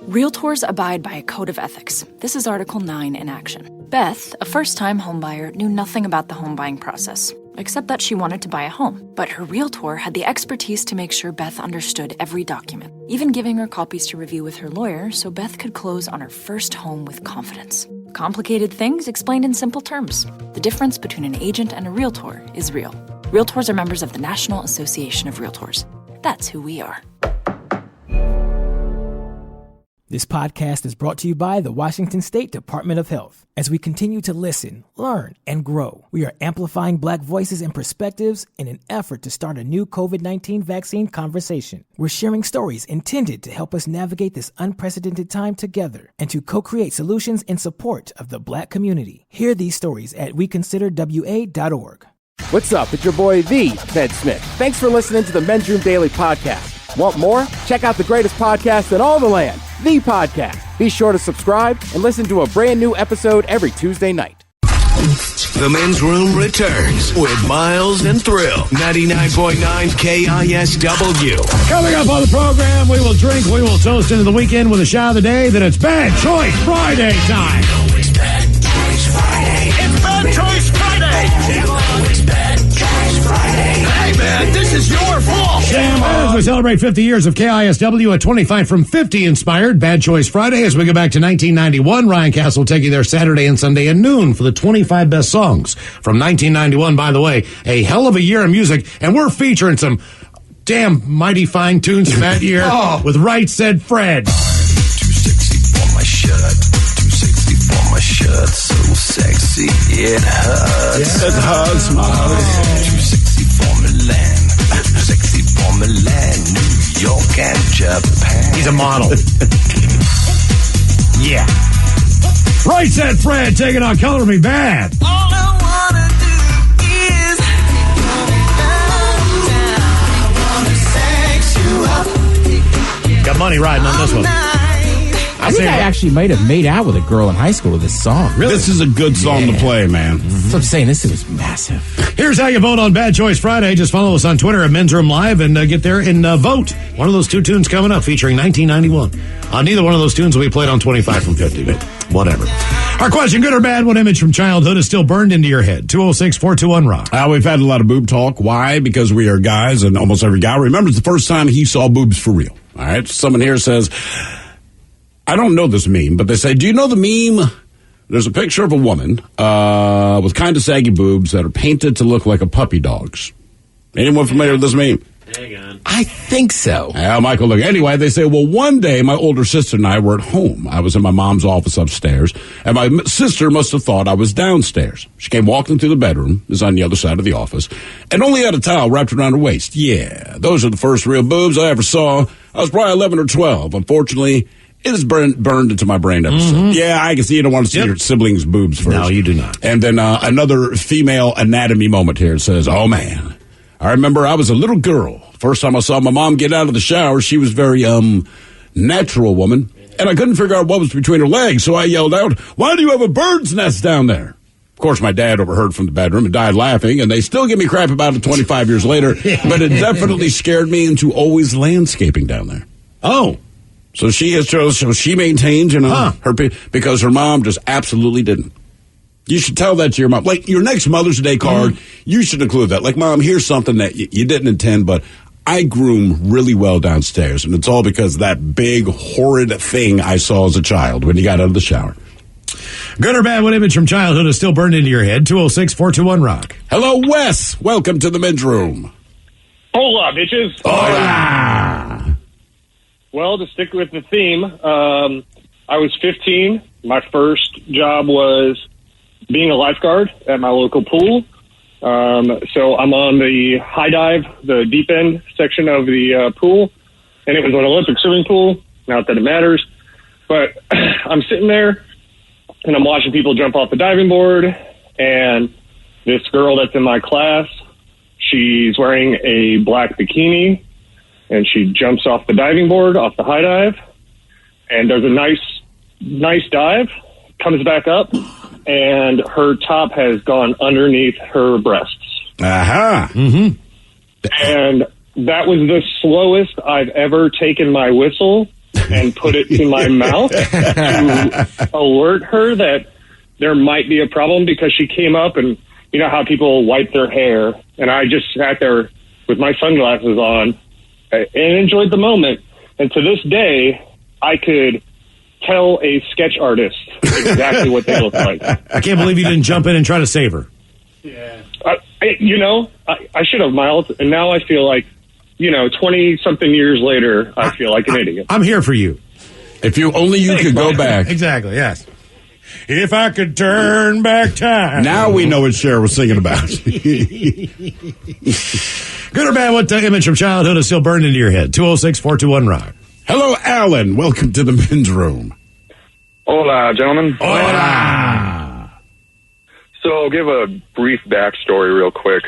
Realtors abide by a code of ethics. This is Article 9 in action. Beth, a first-time homebuyer, knew nothing about the home buying process, except that she wanted to buy a home. But her realtor had the expertise to make sure Beth understood every document, even giving her copies to review with her lawyer so Beth could close on her first home with confidence. Complicated things explained in simple terms. The difference between an agent and a realtor is real. Realtors are members of the National Association of Realtors. That's who we are. This podcast is brought to you by the Washington State Department of Health. As we continue to listen, learn, and grow, we are amplifying Black voices and perspectives in an effort to start a new COVID-19 vaccine conversation. We're sharing stories intended to help us navigate this unprecedented time together and to co-create solutions in support of the Black community. Hear these stories at weconsiderwa.org. What's up? It's your boy, the Ted Smith. Thanks for listening to the Men's Room Daily Podcast. Want more? Check out the greatest podcast in all the land, The Podcast. Be sure to subscribe and listen to a brand new episode every Tuesday night. The Men's Room returns with Miles and Thrill. 99.9 KISW. Coming up on the program, we will drink, we will toast into the weekend with a shot of the day. Then it's Bad Choice Friday time. It's Bad Choice Friday. It's Bad Choice Friday. It's Bad Choice Friday. Hey, man, this is your fault. As we celebrate 50 years of KISW, a 25 from 50 inspired Bad Choice Friday as we go back to 1991. Ryan Castle will take you there Saturday and Sunday at noon for the 25 best songs from 1991. By the way, a hell of a year of music, and we're featuring some damn mighty fine tunes from that year with Right Said Fred. Too sexy for my shirt. Too sexy for my shirt. So sexy it hurts. It hurts, Too sexy for Milan. Too sexy for Milan. New York and Japan. He's a model. Yeah. Right Said Fred taking on Color Me Bad. All I wanna do is I wanna sex you up. Got money riding on this one. I think I actually might have made out with a girl in high school with this song. Really? This is a good song to play, man. That's what I'm saying. This was massive. Here's how you vote on Bad Choice Friday. Just follow us on Twitter at Men's Room Live and get there and vote. One of those two tunes coming up featuring 1991. Neither one of those tunes will be played on 25 from 50, but whatever. Our question, good or bad, what image from childhood is still burned into your head? 206-421-ROCK. We've had a lot of boob talk. Why? Because we are guys, and almost every guy remembers the first time he saw boobs for real. All right? Someone here says, I don't know this meme, but they say, do you know the meme? There's a picture of a woman with kind of saggy boobs that are painted to look like a puppy dog's. Anyone familiar with this meme? Hang on. I think so. Yeah, Michael, look. Anyway, they say, well, one day my older sister and I were at home. I was in my mom's office upstairs, and my sister must have thought I was downstairs. She came walking through the bedroom, is on the other side of the office, and only had a towel wrapped around her waist. Yeah, those are the first real boobs I ever saw. I was probably 11 or 12. Unfortunately, it is burned into my brain ever since. Yeah, I can see you don't want to see your siblings' boobs first. No, you do not. And then another female anatomy moment here. It says, oh, man. I remember I was a little girl. First time I saw my mom get out of the shower, she was very, natural woman. And I couldn't figure out what was between her legs, so I yelled out, why do you have a bird's nest down there? Of course, my dad overheard from the bedroom and died laughing, and they still give me crap about it 25 years later. But it definitely scared me into always landscaping down there. Oh. So she maintains, her, because her mom just absolutely didn't. You should tell that to your mom. Like, your next Mother's Day card, you should include that. Like, Mom, here's something that you didn't intend, but I groom really well downstairs, and it's all because of that big, horrid thing I saw as a child when you got out of the shower. Good or bad, what image from childhood is still burned into your head? 206-421-ROCK. Hello, Wes. Welcome to the Men's Room. Hola, bitches. Hola. Well, to stick with the theme, I was 15. My first job was being a lifeguard at my local pool. So I'm on the high dive, the deep end section of the pool, and it was an Olympic swimming pool. Not that it matters, but I'm sitting there and I'm watching people jump off the diving board, and this girl that's in my class, she's wearing a black bikini, and she jumps off the diving board, off the high dive, and does a nice dive, comes back up, and her top has gone underneath her breasts. Aha. Mm-hmm. And that was the slowest I've ever taken my whistle and put it to my mouth to alert her that there might be a problem, because she came up and you know how people wipe their hair, and I just sat there with my sunglasses on and enjoyed the moment. And to this day, I could tell a sketch artist exactly what they look like. I can't believe you didn't jump in and try to save her. Yeah. I should have, Miles, and now I feel like, 20-something years later, I feel like an idiot. I'm here for you. If you could go back. Exactly, yes. If I could turn back time. Now we know what Cher was singing about. Good or bad, what image from childhood is still burned into your head? 206-421-ROCK. Hello, Alan. Welcome to the men's room. Hola, gentlemen. Hola. So I'll give a brief backstory real quick.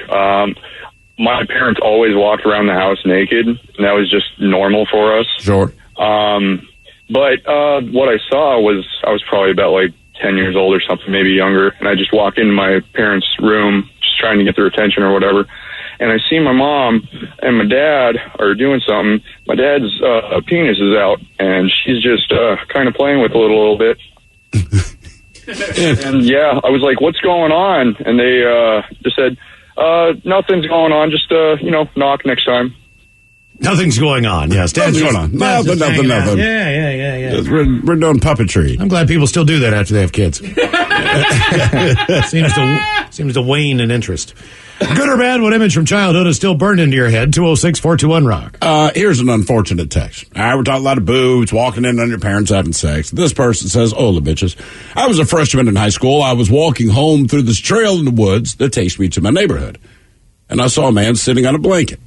My parents always walked around the house naked, and that was just normal for us. Sure. But what I saw was, I was probably about like 10 years old or something, maybe younger, and I just walked into my parents' room just trying to get their attention or whatever, and I see my mom and my dad are doing something. My dad's penis is out, and she's just kind of playing with it a little bit. And yeah, I was like, what's going on? And they just said, nothing's going on, just knock next time. Nothing's going on. Yes, nothing's going on. Nothing. Yeah. We're doing puppetry. I'm glad people still do that after they have kids. seems to wane in interest. Good or bad, what image from childhood is still burned into your head? 206-421-ROCK. Here's an unfortunate text. We're talking a lot of boobs, walking in on your parents having sex. This person says, "Hola, bitches. I was a freshman in high school. I was walking home through this trail in the woods that takes me to my neighborhood. And I saw a man sitting on a blanket,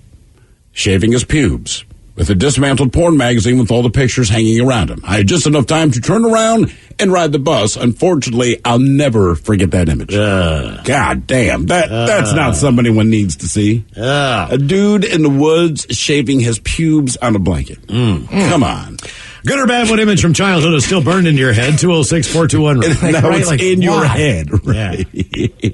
shaving his pubes, with a dismantled porn magazine with all the pictures hanging around him. I had just enough time to turn around and ride the bus. Unfortunately, I'll never forget that image. God damn. That's not somebody one needs to see. A dude in the woods shaving his pubes on a blanket. Come on. Good or bad, what image from childhood is still burned into your head? 206-421-ROCK. Now it's like, in your head. Right. Yeah.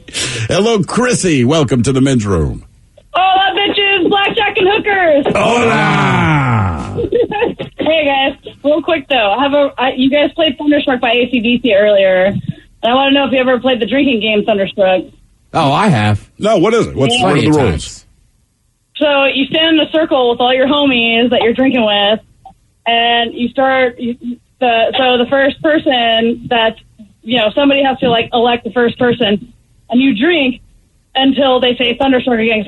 Hello, Chrissy. Welcome to the men's room. Hola, bitches, blackjack and hookers. Hola. Hey, guys. Real quick, though. You guys played Thunderstruck by AC/DC earlier. And I want to know if you ever played the drinking game Thunderstruck. Oh, I have. No, what is it? What are the rules? So you stand in a circle with all your homies that you're drinking with, and you start... So the first person that's... somebody has to, elect the first person, and you drink until they say Thunderstruck again.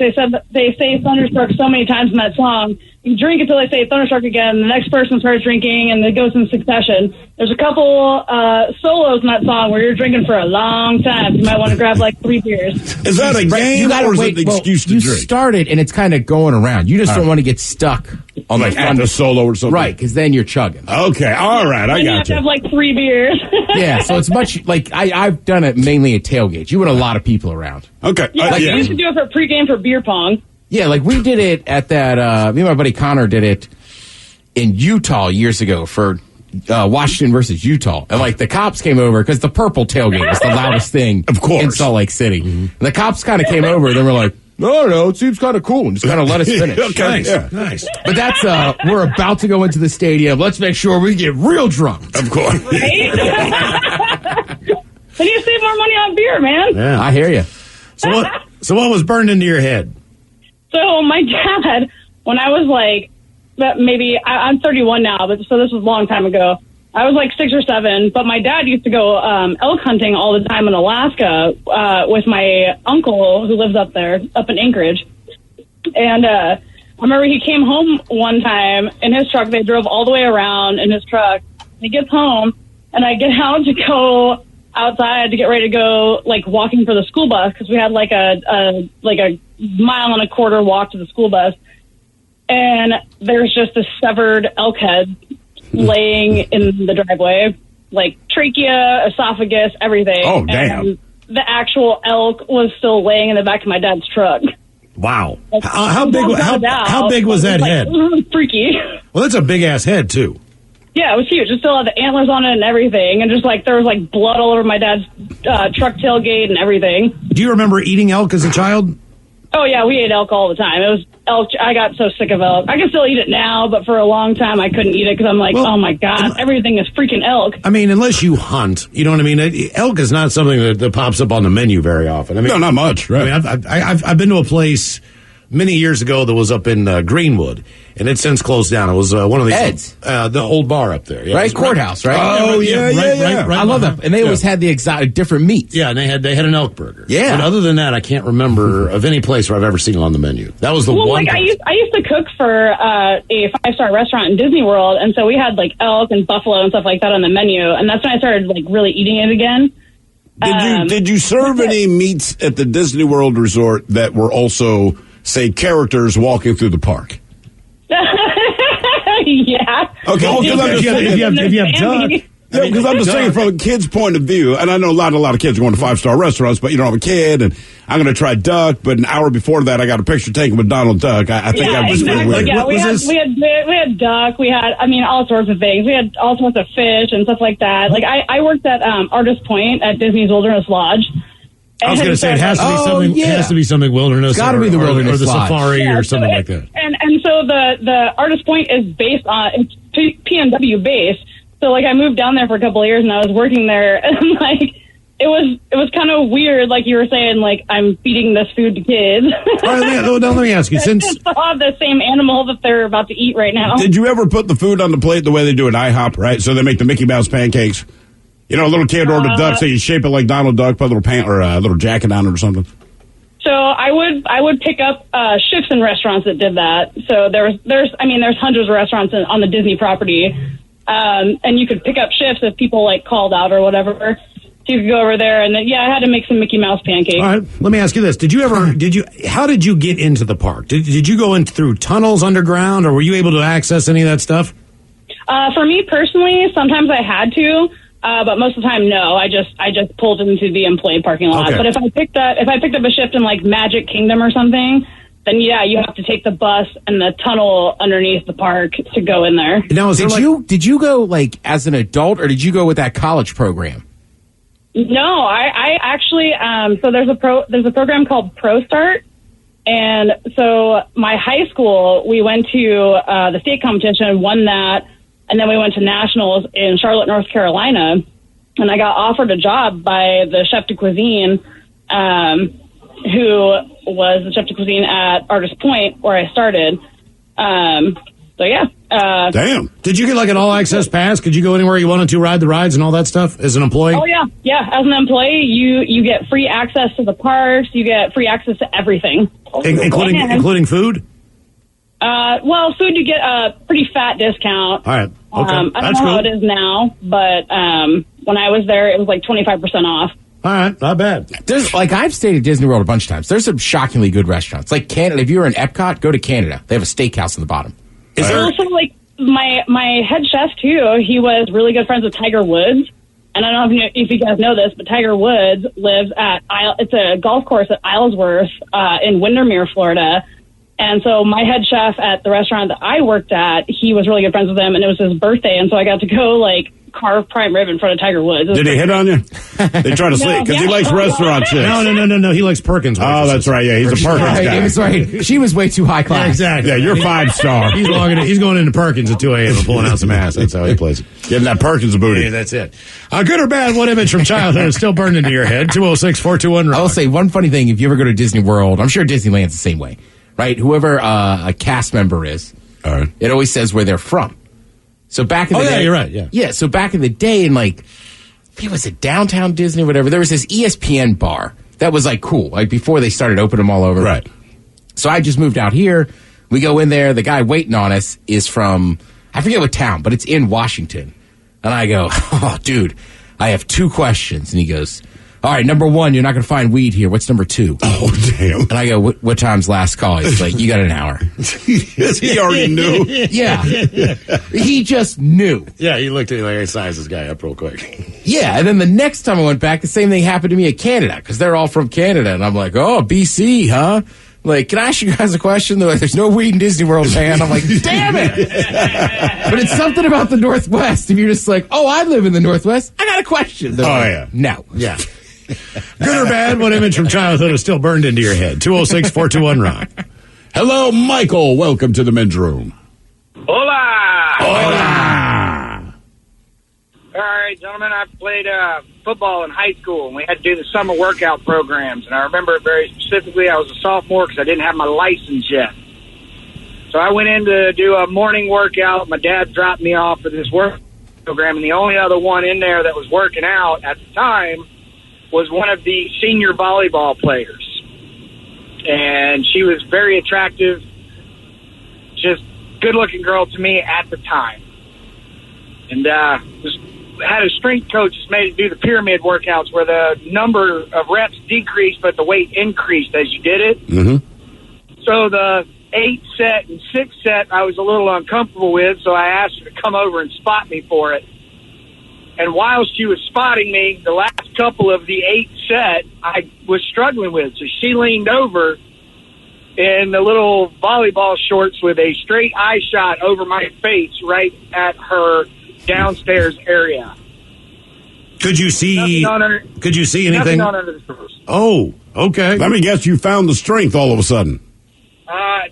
They say Thunderstruck so many times in that song. You drink until they say Thunderstruck again. The next person starts drinking, and it goes in succession. There's a couple solos in that song where you're drinking for a long time. You might want to grab 3 beers. Is that a game or is it an excuse to drink? You start it, and it's kind of going around. You just don't want to get stuck on at a solo or something. Right, because then you're chugging. Okay, all right, I got you. You have to have 3 beers. Yeah, so it's much I've done it mainly at tailgates. You want a lot of people around. Okay. Yeah, you used to do it for pregame for beer pong. Yeah, we did it at that, me and my buddy Connor did it in Utah years ago for Washington versus Utah. And the cops came over because the purple tailgate was the loudest thing of course. In Salt Lake City. Mm-hmm. And the cops kind of came over and they were like, no, it seems kind of cool, and just kind of let us finish. Okay, nice. But that's, we're about to go into the stadium. Let's make sure we get real drunk. Of course. Right? Then you save more money on beer, man. Yeah, I hear you. So what was burned into your head? So my dad, when I was maybe I'm 31 now, but so this was a long time ago. I was 6 or 7, but my dad used to go elk hunting all the time in Alaska with my uncle who lives up there, up in Anchorage. And I remember he came home one time in his truck. They drove all the way around in his truck. He gets home, and I get out to go outside to get ready to go, walking for the school bus, because we had a 1.25 mile walk to the school bus. And there's just a severed elk head laying in the driveway, trachea, esophagus, everything. Oh, damn. And the actual elk was still laying in the back of my dad's truck. Wow. How big was that head? It was really freaky. Well, that's a big-ass head, too. Yeah, it was huge. It still had the antlers on it and everything, and just there was blood all over my dad's truck tailgate and everything. Do you remember eating elk as a child? Oh yeah, we ate elk all the time. It was elk. I got so sick of elk. I can still eat it now, but for a long time I couldn't eat it because I'm like, oh my God, everything is freaking elk. I mean, unless you hunt, you know what I mean? Elk is not something that pops up on the menu very often. I mean, no, not much, right? I mean, I've been to a place many years ago that was up in Greenwood, and it's since closed down. It was one of these Ed's. The old bar up there, Right? Courthouse, right? Oh, yeah. Right. I love that. And they always had the exotic, different meats. Yeah, and they had an elk burger. Yeah. But other than that, I can't remember of any place where I've ever seen it on the menu. That was the Well, one. like I used to cook for a 5-star restaurant in Disney World, and so we had like elk and buffalo and stuff like that on the menu, and that's when I started like really eating it again. Did you serve any meats at the Disney World Resort that were also, say, characters walking through the park? Yeah. Okay. Well, if you have duck. Yeah, because I'm just saying from a kid's point of view, and I know a lot of kids are going to 5-star restaurants, but you know, I'm a kid and I'm going to try duck, but an hour before that I got a picture taken with Donald Duck. I think that was exactly. weird. Yeah, we had duck, we had, I mean, all sorts of things. We had all sorts of fish and stuff like that. Like I worked at Artist Point at Disney's Wilderness Lodge. I was going to say it has to be something. It has to be something wilderness. It's got to be the wilderness or the lodge. safari or something like that. And so the Artist Point is based on it's PNW based. So like I moved down there for a couple of years and I was working there and like it was kind of weird, like you were saying, like I'm feeding this food to kids. All right, now let me ask you, since still have the same animal that they're about to eat right now. Did you ever put the food on the plate the way they do at IHOP, right? So they make the Mickey Mouse pancakes. You know, a little kid ordered duck, so you shape it like Donald Duck, put a little jacket on it or something. So I would pick up shifts in restaurants that did that. So there's hundreds of restaurants on the Disney property, and you could pick up shifts if people like called out or whatever. So you could go over there and then, I had to make some Mickey Mouse pancakes. All right, let me ask you this: how did you get into the park? Did you go in through tunnels underground, or were you able to access any of that stuff? For me personally, sometimes I had to. But most of the time, no. I just pulled into the employee parking lot. Okay. But if I picked up a shift in like Magic Kingdom or something, then you have to take the bus and the tunnel underneath the park to go in there. Now, did you go like as an adult, or did you go with that college program? No, I actually so there's a program called Pro Start, and so my high school we went to the state competition, won that. And then we went to nationals in Charlotte, North Carolina, and I got offered a job by the chef de cuisine, who was the chef de cuisine at Artist Point, where I started. So yeah. Damn. Did you get like an all access pass? Could you go anywhere you wanted to, ride the rides and all that stuff as an employee? Oh yeah. As an employee, you get free access to the parks. You get free access to everything, including food. Well, food you get a pretty fat discount. All right. Okay. I don't That's know how cool. it is now, but when I was there, it was like 25% off. All right, not bad. I've stayed at Disney World a bunch of times. There's some shockingly good restaurants. Like Canada, if you were in Epcot, go to Canada. They have a steakhouse in the bottom. Also, like my head chef too, he was really good friends with Tiger Woods. And I don't know if you guys know this, but Tiger Woods lives it's a golf course at Islesworth in Windermere, Florida. And so my head chef at the restaurant that I worked at, he was really good friends with him, and it was his birthday, and so I got to go, like, carve prime rib in front of Tiger Woods. Did he hit on you? They try to sleep because he likes restaurant chicks. No. He likes Perkins. Oh, that's right. Yeah, he's a Perkins guy. That's right. She was way too high class. Yeah, exactly. Yeah, you're 5-star. He's going into Perkins at 2 a.m. and pulling out some ass. That's how he plays it. Getting that Perkins booty. Yeah, that's it. Good or bad, what image from childhood is still burned into your head? 206-421-ROCK. I will say one funny thing. If you ever go to Disney World, I'm sure Disneyland's the same way, right? Whoever a cast member is, all right, it always says where they're from. So back in the day, you're right. Yeah. Yeah. So back in the day, in like, it was it downtown Disney or whatever, there was this ESPN bar that was like cool, like before they started opening them all over. Right. So I just moved out here. We go in there. The guy waiting on us is from, I forget what town, but it's in Washington. And I go, oh, dude, I have 2 questions. And he goes, all right, number 1, you're not going to find weed here. What's number 2? Oh, damn. And I go, what time's last call? He's like, you got an hour. He already knew. Yeah. He just knew. Yeah, he looked at me like, I sized this guy up real quick. Yeah, and then the next time I went back, the same thing happened to me at Canada, because they're all from Canada. And I'm like, oh, BC, huh? Like, can I ask you guys a question? They're like, there's no weed in Disney World, man. I'm like, damn it! But it's something about the Northwest. If you're just like, oh, I live in the Northwest, I got a question. They're like, yeah. No. Yeah. Good or bad, what image from childhood is still burned into your head? 206-421-ROCK. Hello, Michael. Welcome to the men's room. Hola! Hola! All right, gentlemen, I played football in high school, and we had to do the summer workout programs. And I remember it very specifically. I was a sophomore because I didn't have my license yet. So I went in to do a morning workout. My dad dropped me off for this work program, and the only other one in there that was working out at the time was one of the senior volleyball players. And she was very attractive, just good-looking girl to me at the time. And had a strength coach just made it do the pyramid workouts where the number of reps decreased, but the weight increased as you did it. Mm-hmm. So the 8-set and 6-set I was a little uncomfortable with, so I asked her to come over and spot me for it. And while she was spotting me, the last couple of the 8-set I was struggling with. So she leaned over in the little volleyball shorts with a straight eye shot over my face right at her downstairs area. Could you see anything? Nothing on under the surface. Oh, okay. Let me guess you found the strength all of a sudden.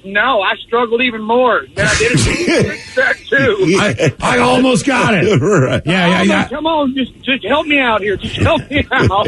No, I struggled even more. Then I did a set too. I almost got it. Right. Yeah. Come on, just help me out here. Just help me out.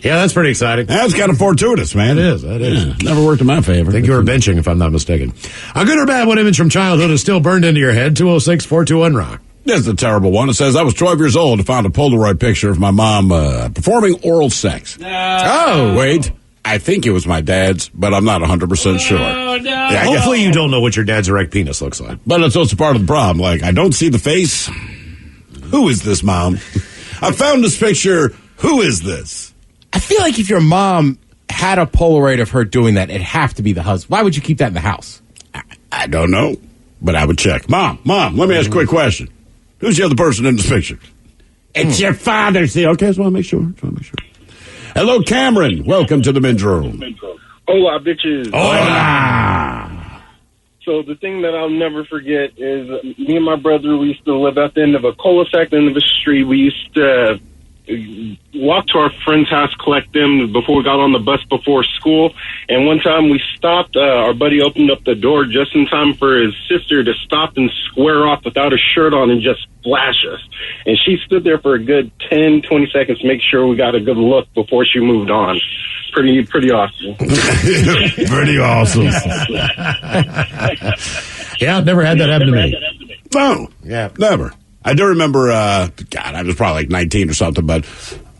Yeah, that's pretty exciting. That's kind of fortuitous, man. It is. That is. Yeah, never worked in my favor. I think you were benching, if I'm not mistaken. A good or bad, what image from childhood is still burned into your head? 206-421-ROCK. This is a terrible one. It says, I was 12 years old and found a Polaroid picture of my mom performing oral sex. Oh. Wait. I think it was my dad's, but I'm not 100% sure. Oh, no. Yeah, hopefully you don't know what your dad's erect penis looks like. But it's also part of the problem. Like, I don't see the face. Who is this, Mom? I found this picture. Who is this? I feel like if your mom had a Polaroid of her doing that, it'd have to be the husband. Why would you keep that in the house? I don't know, but I would check. Mom, let me ask a quick question. Who's the other person in this picture? It's your father. See, okay, just want to make sure. Hello, Cameron. Welcome to the men's room. Hola, bitches. Hola. So the thing that I'll never forget is me and my brother, we used to live at the end of a cul-de-sac, the end of a street. We used to walk to our friend's house, collect them before we got on the bus before school. And one time we stopped, our buddy opened up the door just in time for his sister to stop and square off without a shirt on and just flash us. And she stood there for a good 10, 20 seconds to make sure we got a good look before she moved on. Pretty awesome. Pretty awesome. Yeah, I've never had that happen to me. No. Yeah. Never. I do remember, I was probably like 19 or something, but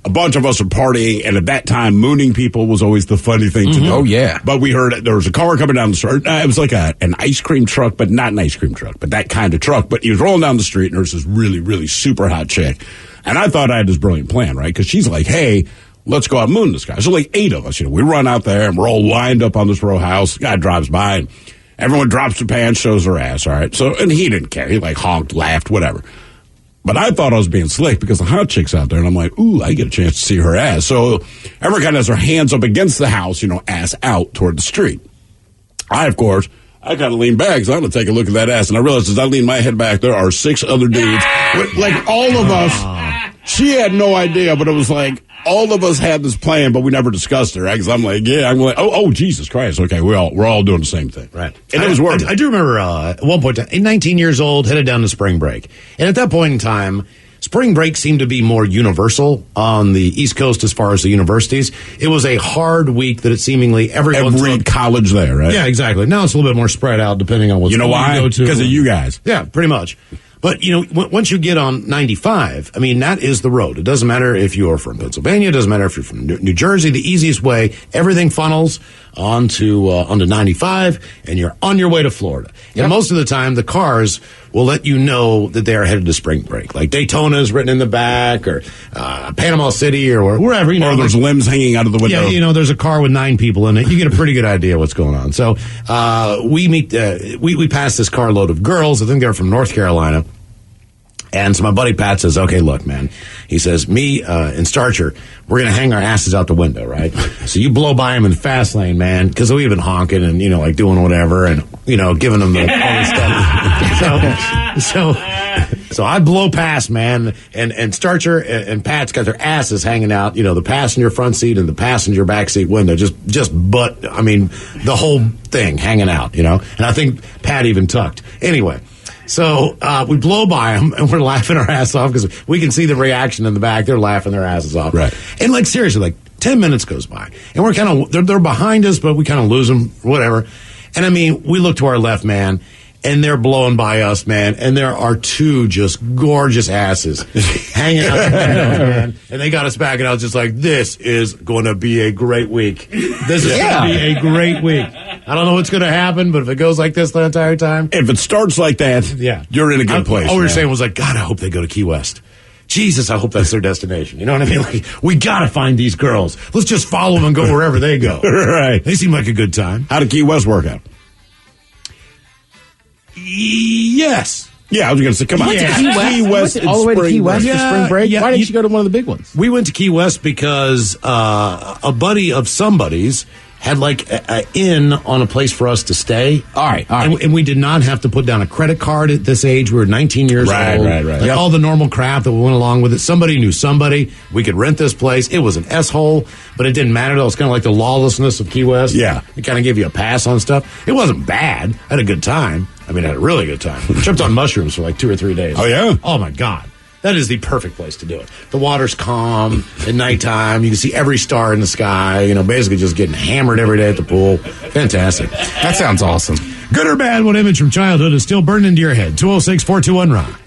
a bunch of us were partying, and at that time, mooning people was always the funny thing to do. Oh, yeah. But we heard there was a car coming down the street. It was like an ice cream truck, but not an ice cream truck, but that kind of truck. But he was rolling down the street, and there was this really, really super hot chick. And I thought I had this brilliant plan, right? Because she's like, hey, let's go out and moon this guy. So like 8 of us, we run out there, and we're all lined up on this row house. The guy drives by, and everyone drops their pants, shows their ass, all right? So, and he didn't care. He like honked, laughed, whatever. But I thought I was being slick because the hot chick's out there, and I'm like, ooh, I get a chance to see her ass. So everyone kind of has her hands up against the house, ass out toward the street. Of course, I kind of lean back because I'm going to take a look at that ass. And I realized as I lean my head back, there are 6 other dudes. Like all of us. She had no idea, but it was like all of us had this plan, but we never discussed it, right? Because I'm like, oh, Jesus Christ. Okay, we're all doing the same thing. Right. And it was working. I do remember at one point, 19 years old, headed down to spring break. And at that point in time, spring break seemed to be more universal on the East Coast as far as the universities. It was a hard week that it seemingly everyone Every college there, right? Yeah, exactly. Now it's a little bit more spread out depending on what school why? you go to. Because of you guys. Yeah, pretty much. But, once you get on 95, I mean, that is the road. It doesn't matter if you're from Pennsylvania. It doesn't matter if you're from New Jersey. The easiest way, everything funnels onto 95, and you're on your way to Florida. And most of the time, the cars will let you know that they are headed to spring break. Like Daytona is written in the back, or Panama City, or wherever. Or there's limbs hanging out of the window. Yeah, there's a car with 9 people in it. You get a pretty good idea what's going on. So we passed this carload of girls. I think they're from North Carolina. And so my buddy Pat says, okay, look, man. He says, me and Starcher, we're going to hang our asses out the window, right? So you blow by him in the fast lane, man, because we've been honking and, like doing whatever and, giving them all this stuff. So So I blow past, man, and Starcher and Pat's got their asses hanging out, the passenger front seat and the passenger back seat window, the whole thing hanging out, and I think Pat even tucked. Anyway, so we blow by them and we're laughing our ass off because we can see the reaction in the back. They're laughing their asses off. Right. And seriously, 10 minutes goes by and we're they're behind us, but we kind of lose them, whatever. And we look to our left, man, and they're blowing by us, man, and there are two just gorgeous asses hanging out the windows, man. And they got us back, and I was just like, this is going to be a great week. This is going to be a great week. I don't know what's going to happen, but if it goes like this the entire time. If it starts like that, you're in a good place. All we were saying was God, I hope they go to Key West. Jesus, I hope that's their destination. You know what I mean? We got to find these girls. Let's just follow them and go wherever they go. Right. They seem like a good time. How did Key West work out? Yes. Yeah, I was going to say, come on. Yeah. Key West all the way to Key West for spring break? Yeah, Why didn't you go to one of the big ones? We went to Key West because a buddy of somebody's had an inn on a place for us to stay. All right. And we did not have to put down a credit card at this age. We were 19 years old. Right. All the normal crap that went along with it. Somebody knew somebody. We could rent this place. It was an S-hole, but it didn't matter. It was kind of like the lawlessness of Key West. Yeah. It kind of gave you a pass on stuff. It wasn't bad. I had a good time. I had a really good time. I tripped on mushrooms for 2 or 3 days. Oh, yeah? Oh, my God. That is the perfect place to do it. The water's calm at nighttime. You can see every star in the sky. Basically just getting hammered every day at the pool. Fantastic. That sounds awesome. Good or bad, what image from childhood is still burned into your head? 206-421-ROCK.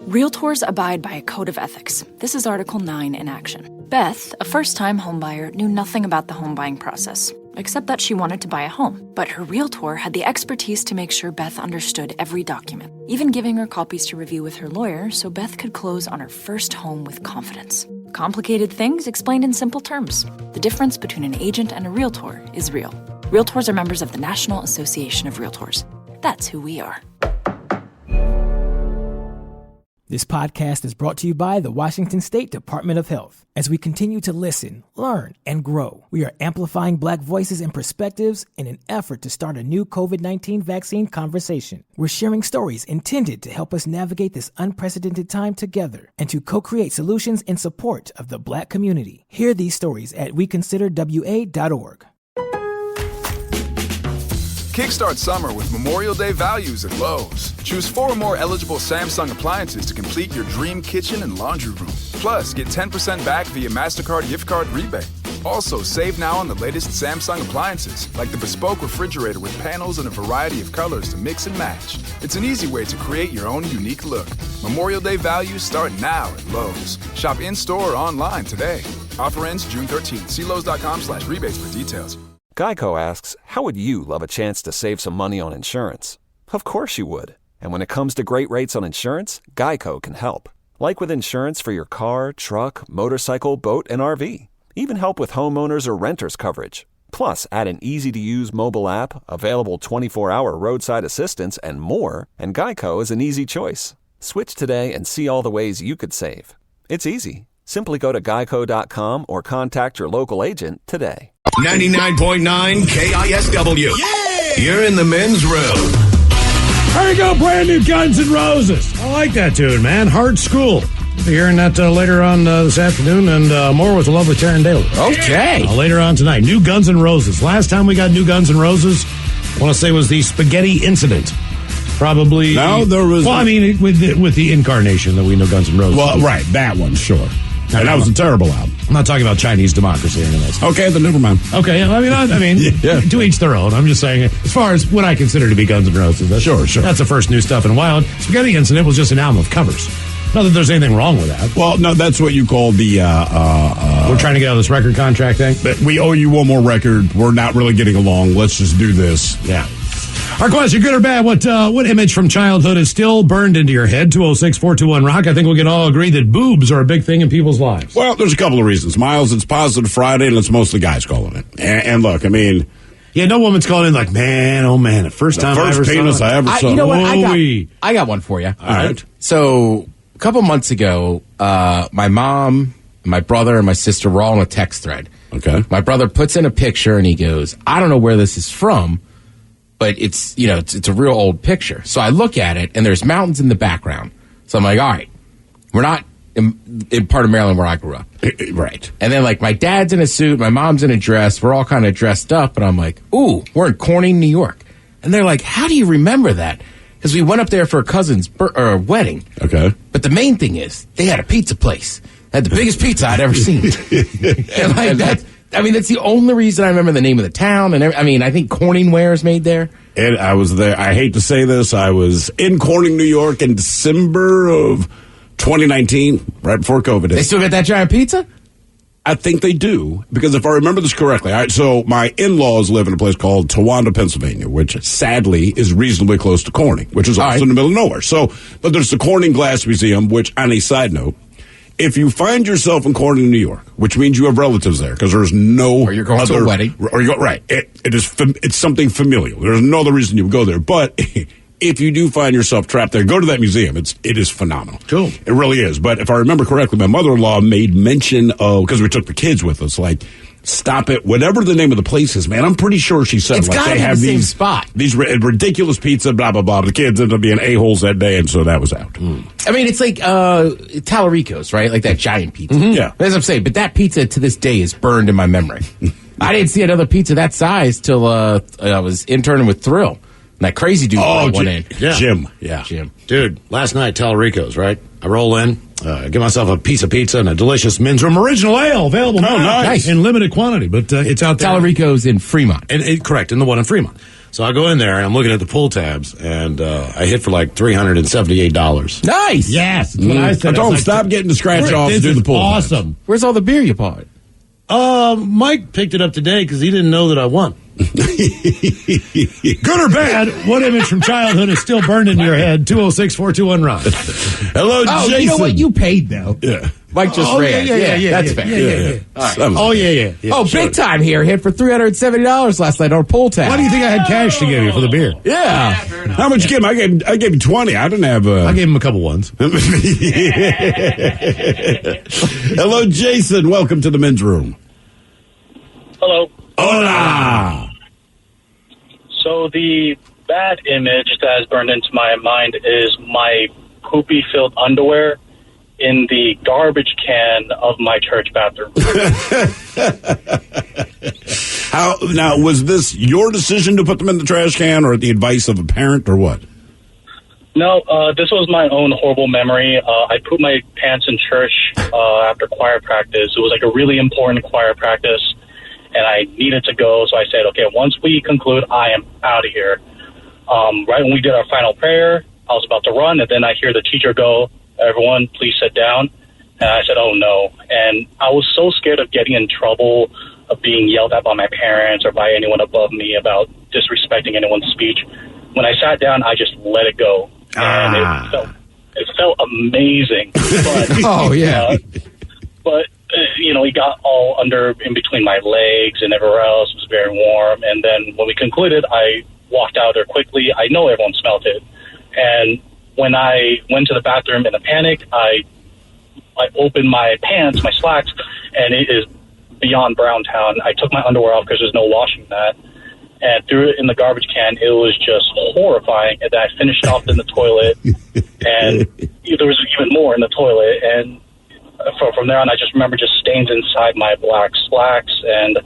Realtors abide by a code of ethics. This is Article 9 in action. Beth, a first-time homebuyer, knew nothing about the home buying process, except that she wanted to buy a home. But her realtor had the expertise to make sure Beth understood every document, even giving her copies to review with her lawyer so Beth could close on her first home with confidence. Complicated things explained in simple terms. The difference between an agent and a realtor is real. Realtors are members of the National Association of Realtors. That's who we are. This podcast is brought to you by the Washington State Department of Health. As we continue to listen, learn, and grow, we are amplifying Black voices and perspectives in an effort to start a new COVID-19 vaccine conversation. We're sharing stories intended to help us navigate this unprecedented time together and to co-create solutions in support of the Black community. Hear these stories at weconsiderwa.org. Kickstart summer with Memorial Day values at Lowe's. Choose 4 or more eligible Samsung appliances to complete your dream kitchen and laundry room. Plus, get 10% back via MasterCard gift card rebate. Also, save now on the latest Samsung appliances, like the bespoke refrigerator with panels in a variety of colors to mix and match. It's an easy way to create your own unique look. Memorial Day values start now at Lowe's. Shop in-store or online today. Offer ends June 13th. See Lowe's.com/rebates for details. Geico asks, how would you love a chance to save some money on insurance? Of course you would. And when it comes to great rates on insurance, Geico can help. Like with insurance for your car, truck, motorcycle, boat, and RV. Even help with homeowners or renters coverage. Plus, add an easy-to-use mobile app, available 24-hour roadside assistance, and more, and Geico is an easy choice. Switch today and see all the ways you could save. It's easy. Simply go to geico.com or contact your local agent today. 99.9 KISW. Yeah! You're in the men's room. There you go, brand new Guns N' Roses. I like that tune, man. Hard School. We'll be hearing that later on this afternoon and more with the lovely Taryn Daly. Okay. Later on tonight. New Guns N' Roses. Last time we got new Guns N' Roses, I want to say was the spaghetti incident. Probably. No, there was. Well, with the incarnation that we know Guns N' Roses. Well, right. That one, sure. And that was a terrible album. I'm not talking about Chinese democracy or anything like that. Okay, then never mind. Okay, Yeah. To each their own. I'm just saying, as far as what I consider to be Guns N' Roses, Sure. That's the first new stuff in a while. Spaghetti Incident was just an album of covers. Not that there's anything wrong with that. Well, no, that's what you call the... we're trying to get out of this record contract thing. But we owe you one more record. We're not really getting along. Let's just do this. Yeah. Our question, good or bad, what image from childhood is still burned into your head? 206-421-ROCK. I think we can all agree that boobs are a big thing in people's lives. Well, there's a couple of reasons. Miles, it's Positive Friday, and it's mostly guys calling it. And look, I mean... Yeah, no woman's calling in like, man, oh man, the first time I ever penis saw it. I ever saw. You know what? I got one for you. All right. So, a couple months ago, my mom, my brother, and my sister were all on a text thread. Okay. My brother puts in a picture, and he goes, I don't know where this is from, but it's a real old picture. So I look at it, and there's mountains in the background. So So I'm like, all right, we're not in part of Maryland where I grew up. Right. And then, like, my dad's in a suit, my mom's in a dress. We're all kind of dressed up. And I'm like, ooh, we're in Corning, New York. And they're like, how do you remember that? Because we went up there for a cousin's wedding. Okay. But the main thing is, they had a pizza place. They had the biggest pizza I'd ever seen. And like that's the only reason I remember the name of the town. And I think Corning Ware is made there. And I was there. I hate to say this. I was in Corning, New York in December of 2019, right before COVID hit. They still got that giant pizza? I think they do, because if I remember this correctly, all right, so my in-laws live in a place called Towanda, Pennsylvania, which sadly is reasonably close to Corning, which is also in the middle of nowhere. So, but there's the Corning Glass Museum, which, on a side note, if you find yourself in Corning, New York, which means you have relatives there, because there's no or you're going to a wedding, or you go, right, it's something familial. There's no other reason you would go there, but if you do find yourself trapped there, go to that museum. It is phenomenal. Cool. It really is. But if I remember correctly, my mother-in-law made mention of, because we took the kids with us, like, stop it, whatever the name of the place is, man. I'm pretty sure she said, it's like, they have same spot. These ridiculous pizza, blah, blah, blah. The kids ended up being a-holes that day, and so that was out. I mean, it's like Tallarico's, right? Like that giant pizza. Mm-hmm. Yeah. As I'm saying, but that pizza to this day is burned in my memory. I didn't see another pizza that size till I was interning with Thrill. That crazy dude went in. Yeah. Jim. Yeah. Jim. Dude, last night, Tallarico's, right? I roll in, get myself a piece of pizza and a delicious men's room original ale available now. Nice. In limited quantity, but it's out there. Tallarico's in Fremont. Correct, in the one in Fremont. So I go in there, and I'm looking at the pull tabs, and I hit for like $378. Nice! Yes, that's what I said. Don't stop getting the scratch off to do the pull. Awesome. Where's all the beer you bought? Mike picked it up today because he didn't know that I won. Good or bad, what image from childhood is still burned into your head? 206-421-RON. Hello, Jason. You know what? You paid, though. Yeah. Mike just ran. Yeah, that's fair. Yeah. Right. Oh, yeah. Oh, sure. big time here. Hit for $370 last night on a pull tab. Why do you think I had cash to give you for the beer? Yeah. How much you give him? I gave him 20. I didn't have... I gave him a couple ones. Hello, Jason. Welcome to the men's room. Hello. Hola. So the bad image that has burned into my mind is my poopy-filled underwear in the garbage can of my church bathroom. Now, was this your decision to put them in the trash can, or at the advice of a parent, or what? No, this was my own horrible memory. I pooped my pants in church after choir practice. It was like a really important choir practice, and I needed to go. So I said, okay, once we conclude, I am out of here. Right when we did our final prayer, I was about to run, and then I hear the teacher go, everyone, please sit down. And I said, oh, no. And I was so scared of getting in trouble, of being yelled at by my parents or by anyone above me about disrespecting anyone's speech. When I sat down, I just let it go. And it felt amazing. But, oh, yeah. But it got all in between my legs and everywhere else. It was very warm. And then when we concluded, I walked out there quickly. I know everyone smelled it. And when I went to the bathroom in a panic, I opened my pants, my slacks, and it is beyond Browntown. I took my underwear off because there's no washing that, and threw it in the garbage can. It was just horrifying. And then I finished off in the toilet, and there was even more in the toilet. And from there on, I just remember just stains inside my black slacks, and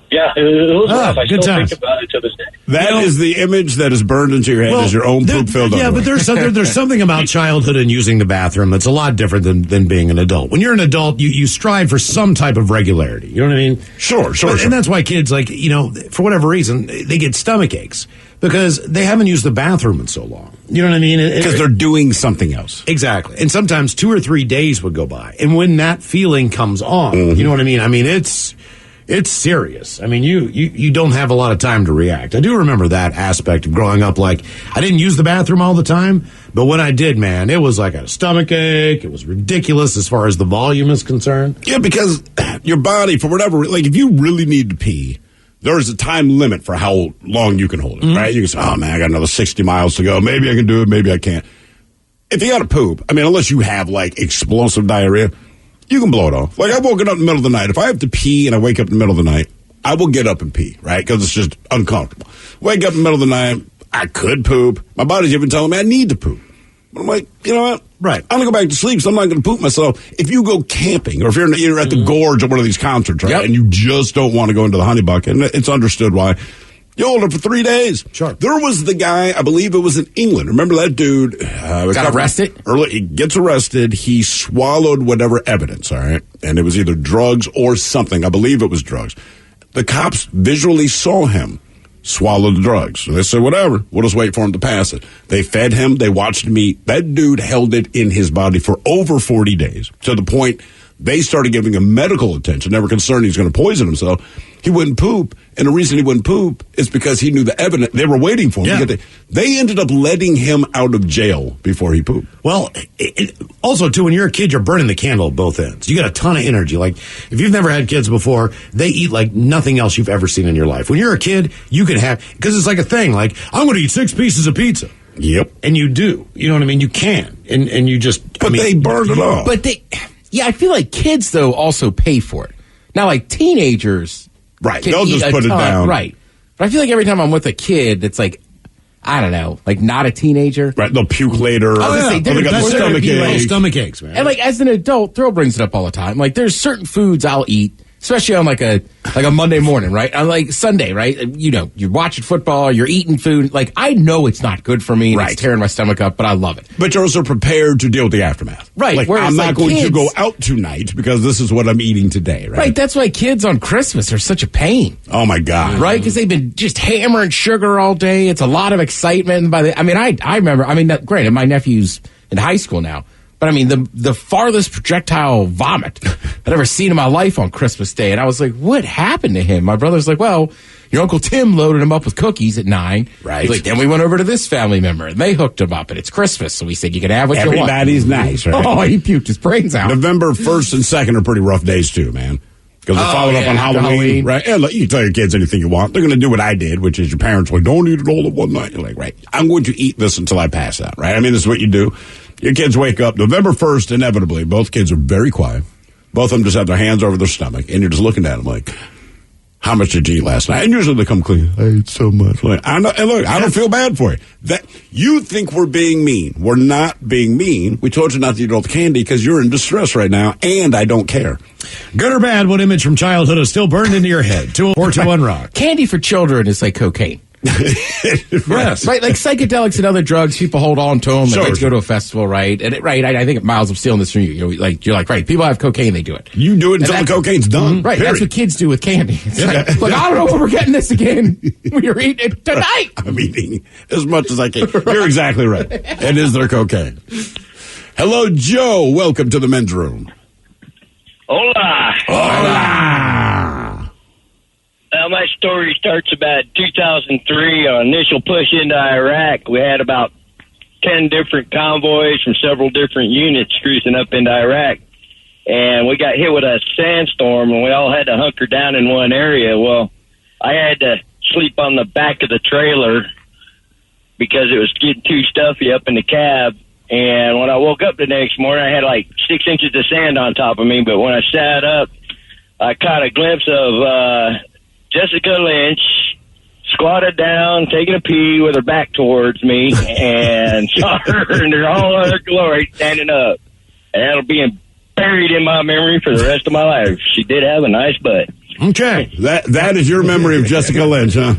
yeah, it was rough. I still think about it to this day. That is the image that is burned into your head as your own poop-filled underwear. Yeah, but there's something about childhood and using the bathroom that's a lot different than being an adult. When you're an adult, you strive for some type of regularity. You know what I mean? Sure. And that's why kids, for whatever reason, they get stomach aches because they haven't used the bathroom in so long. You know what I mean? Because they're doing something else. Exactly. And sometimes 2 or 3 days would go by. And when that feeling comes on, you know what I mean? I mean, it's serious. I mean, you don't have a lot of time to react. I do remember that aspect of growing up. Like, I didn't use the bathroom all the time, but when I did, man, it was like a stomach ache. It was ridiculous as far as the volume is concerned. Yeah, because your body, for whatever, like if you really need to pee, there is a time limit for how long you can hold it, right? You can say, oh man, I got another 60 miles to go. Maybe I can do it. Maybe I can't. If you got to poop, I mean, unless you have like explosive diarrhea, you can blow it off. Like, I woke up in the middle of the night. If I have to pee and I wake up in the middle of the night, I will get up and pee, right? Because it's just uncomfortable. Wake up in the middle of the night, I could poop. My body's even telling me I need to poop. But I'm like, you know what? Right. I'm going to go back to sleep, so I'm not going to poop myself. If you go camping, or if you're at the Gorge at one of these concerts, right, and you just don't want to go into the honey bucket, and it's understood why, you hold it for 3 days. Sure. There was the guy, I believe it was in England. Remember that dude? Got arrested? He gets arrested. He swallowed whatever evidence, all right? And it was either drugs or something. I believe it was drugs. The cops visually saw him swallow the drugs. So they said, whatever, we'll just wait for him to pass it. They fed him. They watched him eat. That dude held it in his body for over 40 days, to the point they started giving him medical attention. They were concerned he was going to poison himself. He wouldn't poop. And the reason he wouldn't poop is because he knew the evidence. They were waiting for him. Yeah. They ended up letting him out of jail before he pooped. Well, also, too, when you're a kid, you're burning the candle at both ends. You got a ton of energy. Like, if you've never had kids before, they eat like nothing else you've ever seen in your life. When you're a kid, you can have, because it's like a thing, like, I'm going to eat 6 pieces of pizza. Yep. And you do. You know what I mean? You can. And you just... But they burn it off. But I feel like kids, though, also pay for it. Now, like, teenagers... Right, they'll just put it down. Right. But I feel like every time I'm with a kid that's like, I don't know, like not a teenager. Right, they'll puke later. They got the stomach aches, man. And like as an adult, Thrill brings it up all the time. Like there's certain foods I'll eat, especially on like a Monday morning, right? On like Sunday, right? You know, you're watching football, you're eating food. Like I know it's not good for me, and it's tearing my stomach up, but I love it. But you're also prepared to deal with the aftermath. Right. Like, whereas, I'm not going kids, to go out tonight because this is what I'm eating today, right? Right. That's why kids on Christmas are such a pain. Oh my God. Right? Because they've been just hammering sugar all day. It's a lot of excitement. I remember, granted, my nephew's in high school now. But I mean, the farthest projectile vomit I'd ever seen in my life on Christmas Day. And I was like, what happened to him? My brother's like, well, your Uncle Tim loaded him up with cookies at 9. Right. He's like, then we went over to this family member and they hooked him up and it's Christmas. So we said, you can have what you want. Everybody's nice, right? Oh, he puked his brains out. November 1st and 2nd are pretty rough days too, man. Because they're followed up on Halloween. Right? And look, you can tell your kids anything you want. They're going to do what I did, which is your parents are like, don't eat it all at one night. You're like, right, I'm going to eat this until I pass out, right? I mean, this is what you do. Your kids wake up November 1st, inevitably. Both kids are very quiet. Both of them just have their hands over their stomach, and you're just looking at them like, how much did you eat last night? And usually they come clean. I ate so much. Like, I know, and look, I don't feel bad for you. That you think we're being mean. We're not being mean. We told you not to eat all the candy because you're in distress right now, and I don't care. Good or bad, what image from childhood is still burned into your head? 20421 Rock. Candy for children is like cocaine. Yes. Right, like psychedelics and other drugs, people hold on to them. They like to go to a festival, right? And I think Miles, I'm stealing this from you. You're like, right, people have cocaine, they do it. You do it until the cocaine's done. Right, period. that's what kids do with candy. It's like, I don't know if we're getting this again. We're eating it tonight. I'm eating as much as I can. You're exactly right. It is their cocaine. Hello, Joe. Welcome to the men's room. Hola. Hola. My story starts about 2003, our initial push into Iraq. We had about 10 different convoys from several different units cruising up into Iraq. And we got hit with a sandstorm, and we all had to hunker down in one area. Well, I had to sleep on the back of the trailer because it was getting too stuffy up in the cab. And when I woke up the next morning, I had like 6 inches of sand on top of me. But when I sat up, I caught a glimpse of Jessica Lynch squatted down, taking a pee with her back towards me, and saw her in all her glory standing up. And that'll be buried in my memory for the rest of my life. She did have a nice butt. Okay. That is your memory of Jessica Lynch, huh?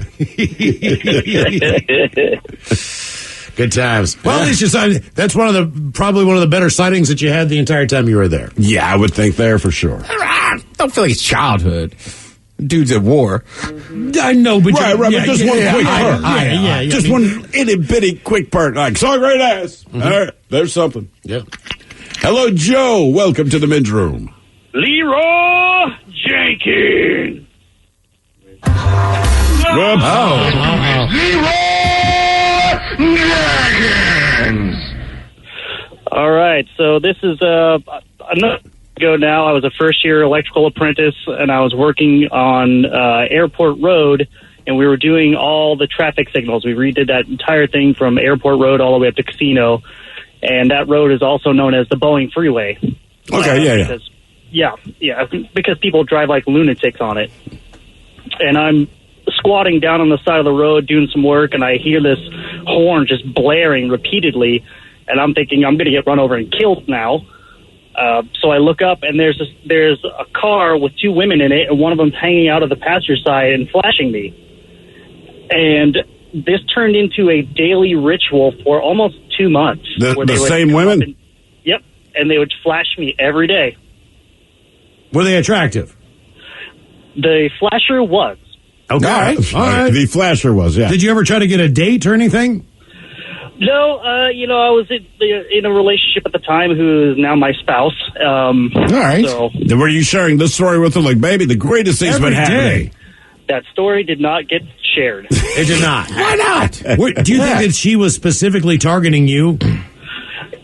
Good times. Well, at least you signed. That's probably one of the better sightings that you had the entire time you were there. Yeah, I would think there for sure. I don't feel like it's childhood. Dude's at war. I know, but right, but just one quick part. Yeah, just one itty bitty quick part. Like, saw a great ass. All right, there's something. Yeah. Hello, Joe. Welcome to the men's room. Leroy Jenkins. Leroy Jenkins. All right, so this is another ago now. I was a first-year electrical apprentice, and I was working on Airport Road, and we were doing all the traffic signals. We redid that entire thing from Airport Road all the way up to Casino, and that road is also known as the Boeing Freeway. Okay, because people drive like lunatics on it. And I'm squatting down on the side of the road doing some work, and I hear this horn just blaring repeatedly. and I'm thinking I'm going to get run over and killed now. So I look up, and there's a car with 2 women in it, and one of them's hanging out of the passenger side and flashing me. And this turned into a daily ritual for almost 2 months. The same women? Yep, and they would flash me every day. Were they attractive? The flasher was. Okay. All right. The flasher was, yeah. Did you ever try to get a date or anything? No, I was in a relationship at the time who is now my spouse. All right. So, were you sharing this story with her? Like, baby, the greatest thing's been happening. that story did not get shared. It did not. Why not? Do you think that she was specifically targeting you?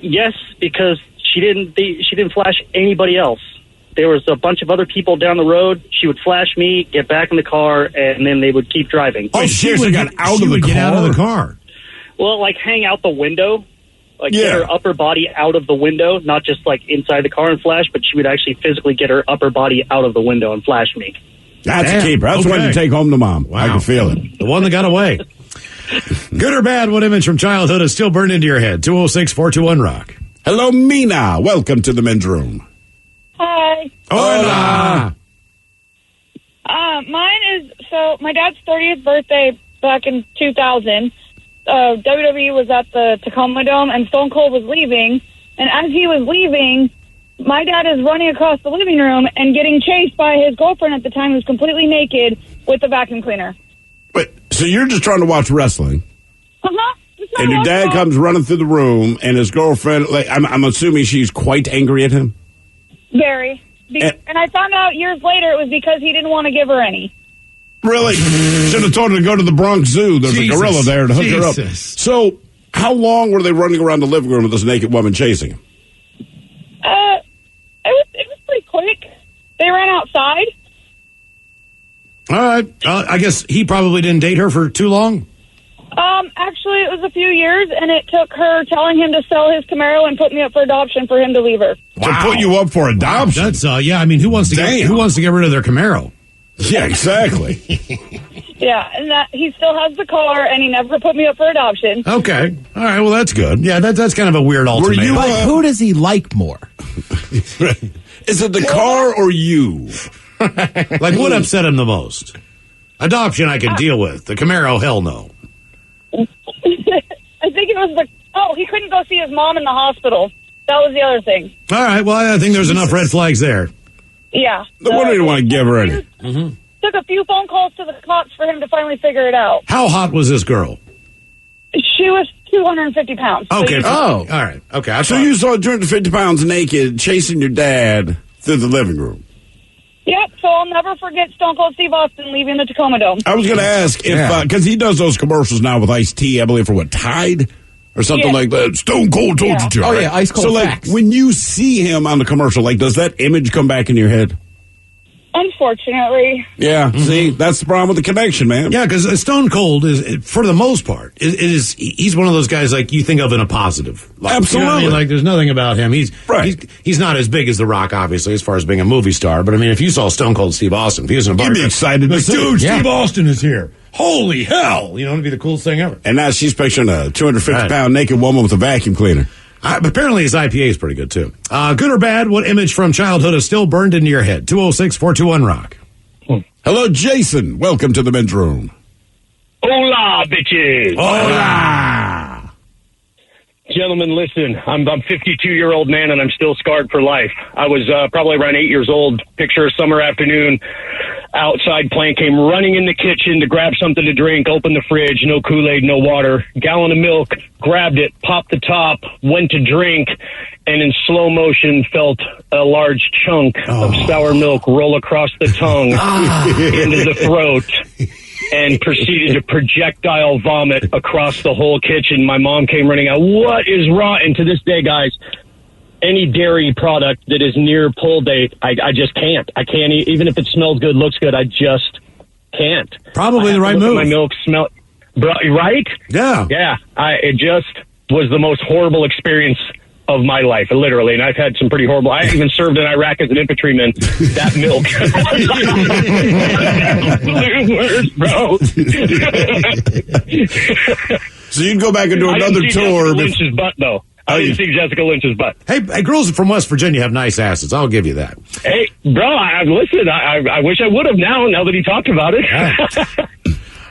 Yes, because she didn't flash anybody else. There was a bunch of other people down the road. She would flash me, get back in the car, and then they would keep driving. Oh, she would get out of the car. Well, like hang out the window, get her upper body out of the window, not just like inside the car and flash, but she would actually physically get her upper body out of the window and flash me. That's a keeper. That's one to take home to mom. Wow. I can feel it. The one that got away. Good or bad, what image from childhood is still burned into your head? 206-421-ROCK. Hello, Mina. Welcome to the men's room. Hi. Hola. Mine is, so my dad's 30th birthday back in 2000. WWE was at the Tacoma Dome, and Stone Cold was leaving. And as he was leaving, my dad is running across the living room and getting chased by his girlfriend at the time, who's completely naked with a vacuum cleaner. Wait, so you're just trying to watch wrestling? Uh-huh. And your dad comes running through the room, and his girlfriend, I'm assuming she's quite angry at him? Very. And I found out years later it was because he didn't want to give her any. Really? Should have told her to go to the Bronx Zoo. There's a gorilla there to hook her up. So, how long were they running around the living room with this naked woman chasing him? It was pretty quick. They ran outside. All right. I guess he probably didn't date her for too long. Actually, it was a few years, and it took her telling him to sell his Camaro and put me up for adoption for him to leave her. To put you up for adoption? Wow, that's who wants to get rid of their Camaro? Yeah, exactly. Yeah, and that he still has the car, and he never put me up for adoption. Okay. All right, well, that's good. Yeah, that's kind of a weird ultimatum. But who does he like more? Is it the car or you? Like, what upset him the most? Adoption I can deal with. The Camaro, hell no. I think it was he couldn't go see his mom in the hospital. That was the other thing. All right, well, I think there's enough red flags there. Yeah. No wonder you didn't want to give her any. Mm-hmm. Took a few phone calls to the cops for him to finally figure it out. How hot was this girl? She was 250 pounds. Okay. So all right. Okay. So you saw 250 pounds naked chasing your dad through the living room. Yep, so I'll never forget Stone Cold Steve Austin leaving the Tacoma Dome. I was going to ask if, because he does those commercials now with Ice-T, I believe, for Tide? Or something like that. Stone Cold told you to. Oh, yeah, Ice Cold Facts. When you see him on the commercial, does that image come back in your head? Unfortunately. Yeah, see, that's the problem with the connection, man. Yeah, because Stone Cold is, for the most part, he's one of those guys like you think of in a positive. Absolutely. You know what I mean? Like, there's nothing about him. He's not as big as The Rock, obviously, as far as being a movie star. But, I mean, if you saw Stone Cold Steve Austin, if he was in a bar, you'd be excited to see dude, Steve Austin is here. Holy hell. You know, it'd be the coolest thing ever. And now she's picturing a 250-pound naked woman with a vacuum cleaner. Apparently his IPA is pretty good, too. Good or bad, what image from childhood is still burned into your head? 206-421-ROCK. Hello, Jason. Welcome to the men's room. Hola, bitches. Hola. Gentlemen, listen, I'm a 52-year-old man, and I'm still scarred for life. I was probably around 8 years old. Picture a summer afternoon. Outside plant came running in the kitchen to grab something to drink, opened the fridge, no Kool-Aid, no water, gallon of milk, grabbed it, popped the top, went to drink, and in slow motion felt a large chunk of sour milk roll across the tongue into the throat and proceeded to projectile vomit across the whole kitchen. My mom came running out. What is wrong? And to this day, guys, any dairy product that is near pull date, I just can't. I can't eat. Even if it smells good, looks good, I just can't. Probably the right move. My milk smell, right? Yeah. Yeah. It just was the most horrible experience of my life, literally. And I've had some pretty horrible. I even served in Iraq as an infantryman. That milk. So you'd go back and do another tour. Lynch's butt, though. I didn't see Jessica Lynch's butt. Hey, girls from West Virginia have nice asses. I'll give you that. Hey, bro, listen, I wish I would have now that he talked about it.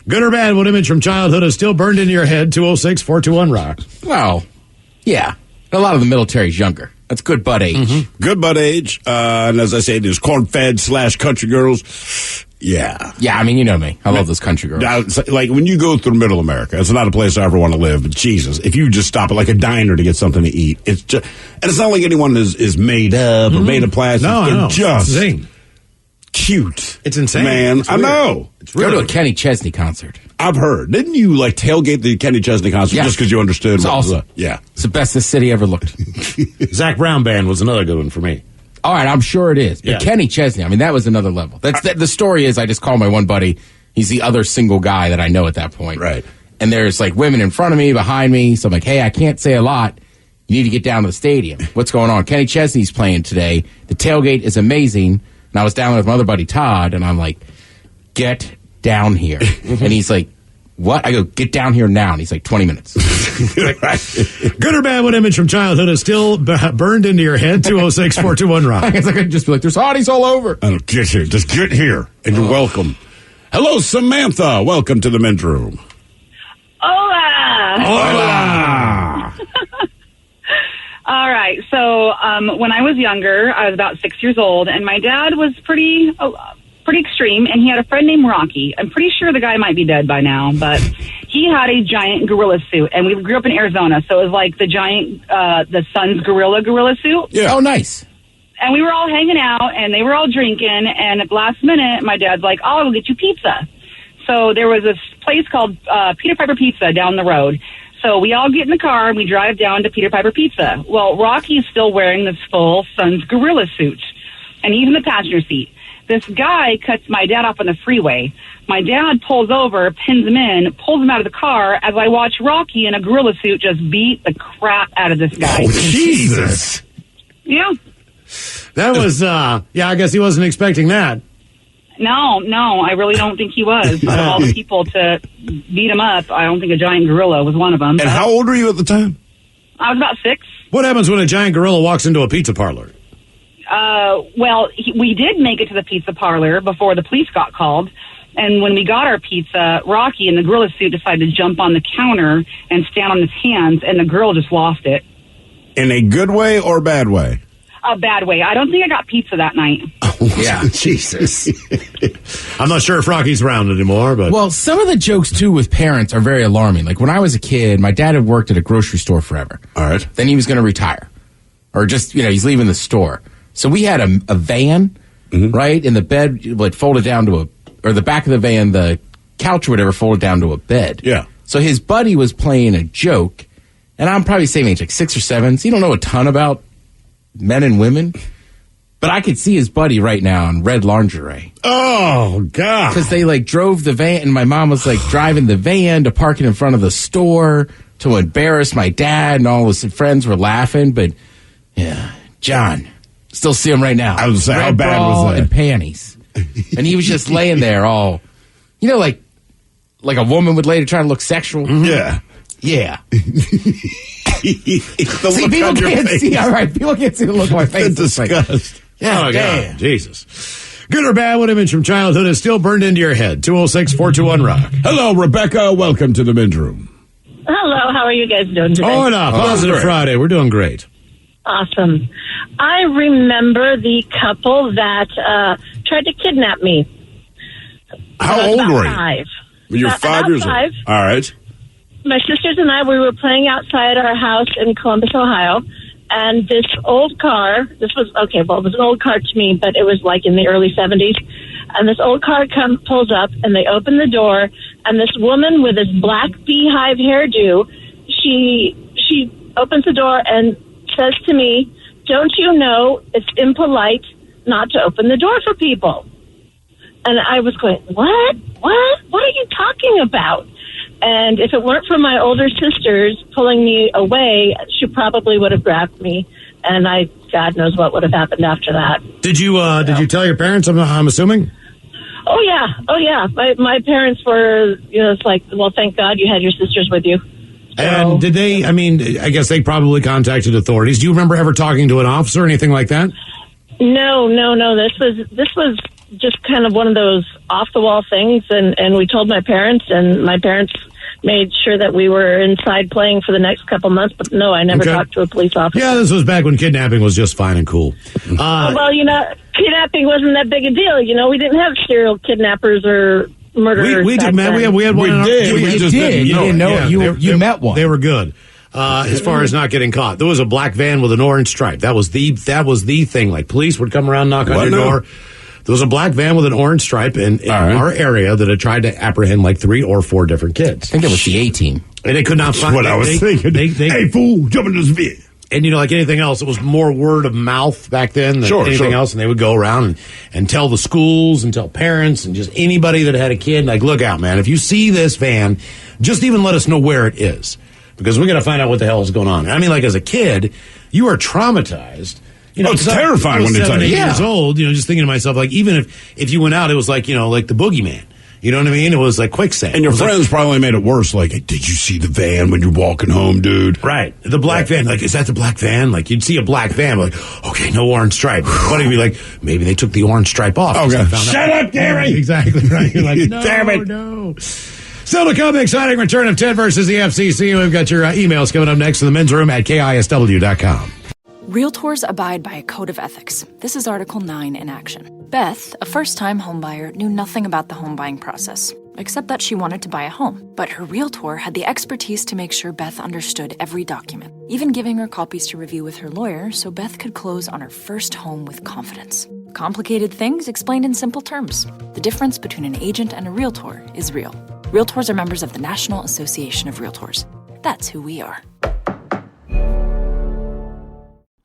Good or bad, what image from childhood is still burned into your head? 206-421-ROCK. Well, yeah. A lot of the military's younger. That's good butt age. Mm-hmm. Good butt age. And as I say, there's corn-fed / country girls. Yeah. Yeah, I mean, you know me. I love those country girls. Now, like, when you go through middle America, it's not a place I ever want to live, but Jesus, if you just stop at, like, a diner to get something to eat, it's just, and it's not like anyone is made up or made of plastic. They're just insane. Cute. It's insane. Man, It's I weird. know. It's Go really to a Kenny Chesney concert. I've heard. Didn't you, like, tailgate the Kenny Chesney concert just because you understood It's what was awesome. up? Yeah. It's the best this city ever looked. Zach Brown Band was another good one for me. All right, I'm sure it is. But Yeah. Kenny Chesney, I mean, that was another level. The story is I just called my one buddy. He's the other single guy that I know at that point. Right. And there's like women in front of me, behind me. So I'm like, hey, I can't say a lot. You need to get down to the stadium. What's going on? Kenny Chesney's playing today. The tailgate is amazing. And I was down with my other buddy, Todd, and I'm like, get down here. And he's like, what? I go, get down here now. And he's like, 20 minutes. Good or bad, what image from childhood is still burned into your head? 206-421-ROCK. I guess I could just be like, there's hotties all over. I don't get here. Just get here, and you're welcome. Hello, Samantha. Welcome to the men's room. Hola. Hola. All right. So when I was younger, I was about 6 years old, and my dad was pretty extreme, and he had a friend named Rocky. I'm pretty sure the guy might be dead by now, but he had a giant gorilla suit, and we grew up in Arizona, so it was like the giant, the Sun's gorilla suit. Yeah. Oh, nice. And we were all hanging out, and they were all drinking, and at the last minute, my dad's like, oh, I'll get you pizza. So there was this place called Peter Piper Pizza down the road. So we all get in the car, and we drive down to Peter Piper Pizza. Well, Rocky's still wearing this full Sun's gorilla suit, and he's in the passenger seat. This guy cuts my dad off on the freeway. My dad pulls over, pins him in, pulls him out of the car as I watch Rocky in a gorilla suit just beat the crap out of this guy. Oh, Jesus. Yeah. That was, I guess he wasn't expecting that. No, I really don't think he was. Of all the people to beat him up, I don't think a giant gorilla was one of them. And how old were you at the time? I was about 6. What happens when a giant gorilla walks into a pizza parlor? We did make it to the pizza parlor before the police got called. And when we got our pizza, Rocky in the gorilla suit decided to jump on the counter and stand on his hands, and the girl just lost it. In a good way or bad way? A bad way. I don't think I got pizza that night. Yeah, Jesus. I'm not sure if Rocky's around anymore, but... Well, some of the jokes, too, with parents are very alarming. Like, when I was a kid, my dad had worked at a grocery store forever. All right. Then he was going to retire. Or just, he's leaving the store. So we had a van, right? And the bed, like, folded down to or the back of the van, the couch or whatever, folded down to a bed. Yeah. So his buddy was playing a joke, and I'm probably same age, like 6 or 7. So you don't know a ton about men and women. But I could see his buddy right now in red lingerie. Oh, God. Because they, like, drove the van, and my mom was, like, driving the van to park it in front of the store to embarrass my dad, and all his friends were laughing. But, yeah, John, still see him right now. I was saying, how Red bad bra was that? and panties. And he was just laying there all, like a woman would lay to try to look sexual. Yeah. Yeah. See, people can't see. All right, people can't see the look on my face. The disgust. Yeah, oh, damn. God. Jesus. Good or bad, what image from childhood is still burned into your head? 206-421-ROCK. Hello, Rebecca. Welcome to the men's room. Hello, how are you guys doing today? Oh, no. Positive Friday. We're doing great. Awesome. I remember the couple that tried to kidnap me. How I was old about were you? 5. You're About 5 years 5. old. All right. My sisters and I, we were playing outside our house in Columbus, Ohio, and this old car, it was an old car to me, but it was like in the early 70s, and this old car pulls up, and they open the door, and this woman with this black beehive hairdo, she opens the door and says to me, "Don't you know it's impolite not to open the door for people?" And I was going, What are you talking about? And if it weren't for my older sisters pulling me away, she probably would have grabbed me. And God knows what would have happened after that. Did you tell your parents, I'm assuming? Oh, yeah. My parents were, it's like, well, thank God you had your sisters with you. And did they, I guess they probably contacted authorities. Do you remember ever talking to an officer or anything like that? No. This was just kind of one of those off the wall things, and we told my parents, and my parents made sure that we were inside playing for the next couple months. But no, I never talked to a police officer. Yeah, this was back when kidnapping was just fine and cool. Well, kidnapping wasn't that big a deal. We didn't have serial kidnappers or murderers. We did, man. We had one. You didn't know it. You met one. They were good. As far as not getting caught, there was a black van with an orange stripe. That was the thing. Like police would come around, knock on your door. There was a black van with an orange stripe in our area that had tried to apprehend like 3 or 4 different kids. I think it was the A-team. And they could not find. That's what I was thinking. Hey, fool, jump in this van. And, like anything else, it was more word of mouth back then than anything else. And they would go around and tell the schools and tell parents and just anybody that had a kid, like, look out, man. If you see this van, just even let us know where it is. Because we got to find out what the hell is going on. Like, as a kid, you are traumatized. It's terrifying when they tell you. 7, 8 years old, just thinking to myself, like, even if you went out, it was like, like the boogeyman. You know what I mean? It was like quicksand. And your friends probably made it worse. Like, did you see the van when you're walking home, dude? Right. The black van. Like, is that the black van? Like, you'd see a black van. Like, okay, no orange stripe. Buddy would be like, maybe they took the orange stripe off. Okay. Shut up, Gary! Exactly right. You're like, no, damn it. No. Still to come, exciting return of Ted versus the FCC. We've got your emails coming up next in the men's room at KISW.com. Realtors abide by a code of ethics. This is Article 9 in action. Beth, a first-time homebuyer, knew nothing about the home buying process, except that she wanted to buy a home. But her realtor had the expertise to make sure Beth understood every document, even giving her copies to review with her lawyer so Beth could close on her first home with confidence. Complicated things explained in simple terms. The difference between an agent and a realtor is real. Realtors are members of the National Association of Realtors. That's who we are.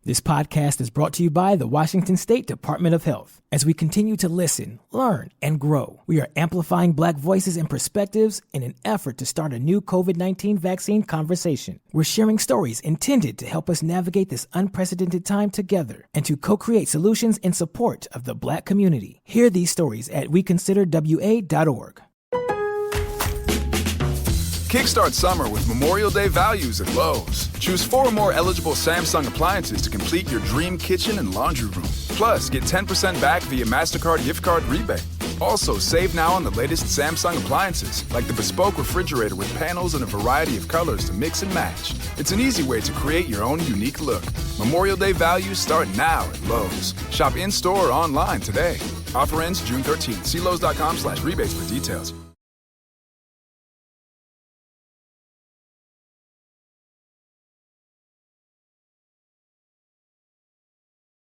This podcast is brought to you by the Washington State Department of Health. As we continue to listen, learn, and grow, we are amplifying Black voices and perspectives in an effort to start a new COVID-19 vaccine conversation. We're sharing stories intended to help us navigate this unprecedented time together and to co-create solutions in support of the Black community. Hear these stories at weconsiderwa.org. Kickstart summer with Memorial Day values at Lowe's. Choose 4 more eligible Samsung appliances to complete your dream kitchen and laundry room. Plus, get 10% back via MasterCard gift card rebate. Also, save now on the latest Samsung appliances, like the bespoke refrigerator with panels in a variety of colors to mix and match. It's an easy way to create your own unique look. Memorial Day values start now at Lowe's. Shop in-store or online today. Offer ends June 13th. See Lowe's.com/rebates for details.